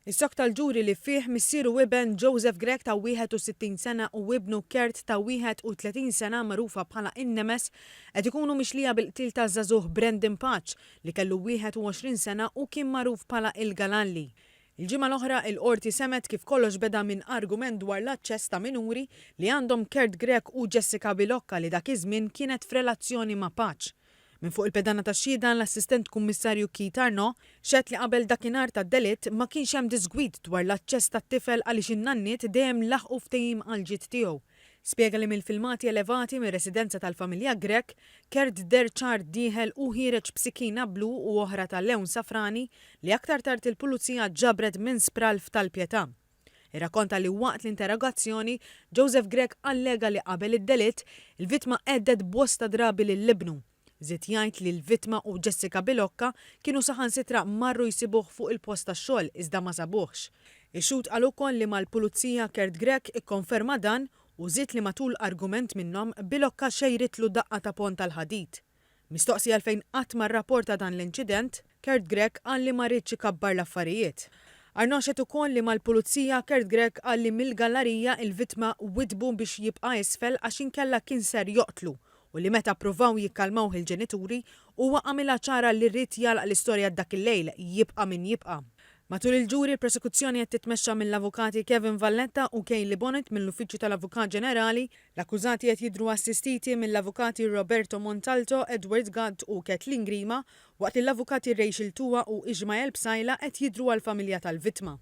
Is-sok tal-ġuri li fih missieru Wibben Joseph Grech ta' 61 sena u ibnu Kert ta' 31 sena magħrufa bħala in-Nemes qed ikunu mixlija bil-qtil ta' żagħżugħ Brendan Patch li kellu 21 sena u kien magħruf bħala il-Galalli. Il-ġimgħa l-oħra il-qorti semet kif kollox beda minn argument dwar l-aċċess ta' minuri li għandhom Kert Grech u Jessica Bilocca li dak iż-żmien kienet f'relazzjoni ma' Patch. Min fuq il-pedana ta' xhieda l-assistent kummissarju Keith Arno xed li qabel dakinhar tad-delitt ma kienx hemm disgwid dwar l-aċċess tat-tifel għaliex in-nanniet dejjem laħqu ftehim għall-ġid tiegħu. Spjega li mill-filmati elevati mir-residenza tal-familja Grech, Kert der ċar dieħel u ħireġ b'sikina blu u oħra tal-lewn safrani li aktar tard il-pulizija ġabret minn spralf tal-pjetà. Irrakkonta li waqt l-interrogazzjoni Joseph Grech allega li qabel id-delitt il-vittma qeddet bosta drabi lill-ibnu. Żied jgħid li l-vittma u Jessica Bilocca kienu saħansitra marru jsibuh fuq il-post tax-xogħol iżda ma sabuhx. Ix-xhud qal ukoll li mal-pulizija Kert Grech ikkonferma dan u żied li matul argument minnhom Bilocca xejritlu daqqa ta' pont tal-ħadid. Mistoqsija għalfejn qatt ma rrapporta dan l-inċident, Kert Grech qal li ma rridx ikabbar l-affarijiet. Arno xed ukoll li mal-pulizija Kert Grech qal li mill-gallerija il-vittma widbu biex jibqa' isfel għax inkella kien ser joqtlu u li meta ppruvaw jikkalmawh il-ġenituri huwa għamilha ċara li rrid jalaq l-istorja dak il-lejl jibqa' min jibqa'. Matul il-ġuri l-prosekuzzjoni qed titmexxa mill-avukati Kevin Valletta u Kayleigh Bonnet mill-Uffiċċju tal-Avukat Ġenerali, l-akkużati qed jidhru assistiti mill-avukati Roberto Montalto, Edward Gatt u Kathleen Grima, waqt li l-avukati Rachel Tua u Ismael Bsajla qed jidhru għall-familja tal-vittma.